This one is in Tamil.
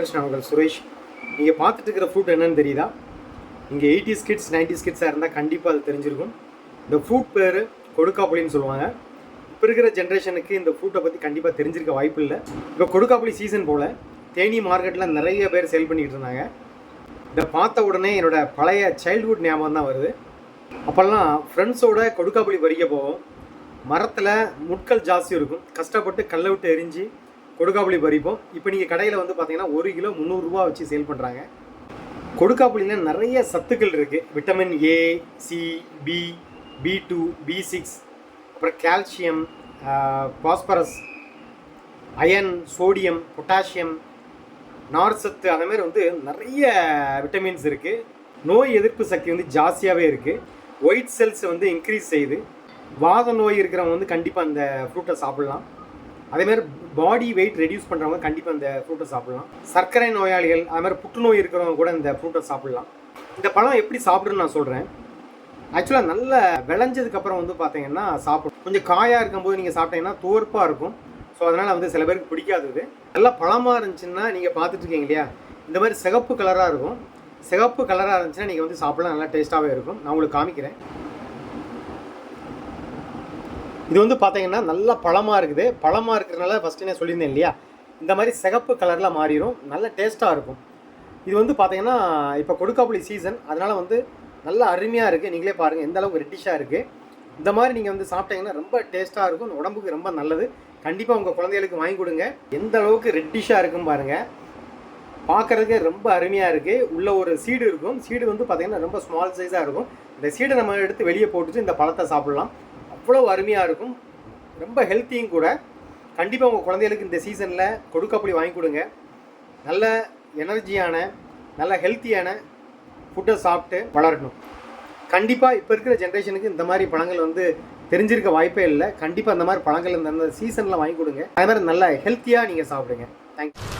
வியூவர்ஸ், நான் உங்கள் சுரேஷ். நீங்கள் பார்த்துட்டு இருக்கிற ஃப்ரூட் என்னன்னு தெரியுதா? இங்கே 80s கிட்ஸ் 90s கிட்ஸாக இருந்தால் கண்டிப்பாக அது தெரிஞ்சிருக்கும். இந்த ஃப்ரூட் பேர் கொடுக்காப்புளின்னு சொல்லுவாங்க. இப்போ இருக்கிற ஜென்ரேஷனுக்கு இந்த ஃப்ரூட்டை பற்றி கண்டிப்பாக தெரிஞ்சிருக்க வாய்ப்பு இல்லை. இப்போ கொடுக்காப்புளி சீசன் போல் தேனி மார்க்கெட்டில் நிறைய பேர் சேல் பண்ணிக்கிட்டு இருந்தாங்க. இதை பார்த்த உடனே என்னோடய பழைய சைல்ட்ஹுட் ஞாபகம் தான் வருது. அப்போல்லாம் ஃப்ரெண்ட்ஸோட கொடுக்காப்புளி பறிக்க போவோம். மரத்தில் முட்கள் ஜாஸ்தி இருக்கும். கஷ்டப்பட்டு கல்லை விட்டு எரிஞ்சு கொடுக்காப்புளி பறிப்போம். இப்போ நீங்கள் கடையில் வந்து பார்த்தீங்கன்னா 1 கிலோ 300 ரூபா வச்சு சேல் பண்ணுறாங்க. கொடுக்காப்புளியில் நிறைய சத்துக்கள் இருக்குது. Vitamin A, C, B, B2, B6, அப்புறம் calcium, phosphorus, iron, sodium, potassium, நார் சத்து, அந்த மாதிரி வந்து நிறைய விட்டமின்ஸ் இருக்குது. நோய் எதிர்ப்பு சக்தி வந்து ஜாஸ்தியாகவே இருக்குது. ஒயிட் செல்ஸ் வந்து இன்க்ரீஸ் செய்யுது. வாத நோய் இருக்கிறவங்க வந்து கண்டிப்பாக அந்த ஃப்ரூட்டை சாப்பிட்லாம். அதேமாதிரி பாடி வெயிட் ரெடியூஸ் பண்ணுறவங்க கண்டிப்பாக இந்த ஃப்ரூட்டை சாப்பிட்லாம். சர்க்கரை நோயாளிகள், அதுமாதிரி புற்றுநோய் இருக்கிறவங்க கூட இந்த ஃப்ரூட்டை சாப்பிட்லாம். இந்த பழம் எப்படி சாப்பிடுன்னு நான் சொல்கிறேன். ஆக்சுவலாக நல்ல விளைஞ்சதுக்கப்புறம் வந்து பார்த்தீங்கன்னா சாப்பிடும். கொஞ்சம் காயாக இருக்கும்போது நீங்கள் சாப்பிட்டீங்கன்னா துவர்ப்பாக இருக்கும். ஸோ அதனால் வந்து சில பேருக்கு பிடிக்காதது. நல்லா பழமாக இருந்துச்சுன்னா நீங்கள் பார்த்துட்டு இருக்கீங்க இல்லையா, இந்த மாதிரி சிகப்பு கலராக இருக்கும். சிகப்பு கலராக இருந்துச்சுன்னா நீங்கள் வந்து சாப்பிடலாம், நல்லா டேஸ்ட்டாகவே இருக்கும். நான் உங்களுக்கு காமிக்கிறேன். இது வந்து பார்த்தீங்கன்னா நல்லா பழமாக இருக்குது. பழமாக இருக்கிறதுனால ஃபஸ்ட்டு நான் சொல்லியிருந்தேன் இல்லையா, இந்த மாதிரி சிகப்பு கலரில் மாறிடும், நல்ல டேஸ்ட்டாக இருக்கும். இது வந்து பார்த்தீங்கன்னா இப்போ கொடுக்காப்புளி சீசன், அதனால் வந்து நல்லா அருமையாக இருக்குது. நீங்களே பாருங்கள் எந்த அளவுக்கு ரெட்டிஷாக இருக்குது. இந்த மாதிரி நீங்கள் வந்து சாப்பிட்டீங்கன்னா ரொம்ப டேஸ்ட்டாக இருக்கும், உடம்புக்கு ரொம்ப நல்லது. கண்டிப்பாக உங்கள் குழந்தைகளுக்கு வாங்கி கொடுங்க. எந்த அளவுக்கு ரெட்டிஷாக இருக்கும் பாருங்கள், பார்க்குறதுக்கு ரொம்ப அருமையாக இருக்குது. உள்ள ஒரு சீடு இருக்கும். சீடு வந்து பார்த்திங்கன்னா ரொம்ப ஸ்மால் சைஸாக இருக்கும். இந்த சீடை நம்ம எடுத்து வெளியே போட்டுட்டு இந்த பழத்தை சாப்பிட்லாம். அவ்வளோ அருமையாக இருக்கும், ரொம்ப ஹெல்த்தியும் கூட. கண்டிப்பாக உங்கள் குழந்தைகளுக்கு இந்த சீசனில் கொடுக்காப்புளி வாங்கி கொடுங்க. நல்ல எனர்ஜியான, நல்ல ஹெல்த்தியான ஃபுட்டை சாப்பிட்டு வளரணும். கண்டிப்பாக இப்போ இருக்கிற ஜென்ரேஷனுக்கு இந்த மாதிரி பழங்கள் வந்து தெரிஞ்சிருக்க வாய்ப்பே இல்லை. கண்டிப்பாக இந்த மாதிரி பழங்கள் இந்த சீசனில் வாங்கி கொடுங்க. அதே மாதிரி நல்ல ஹெல்த்தியாக நீங்கள் சாப்பிடுங்க. தேங்க்யூ.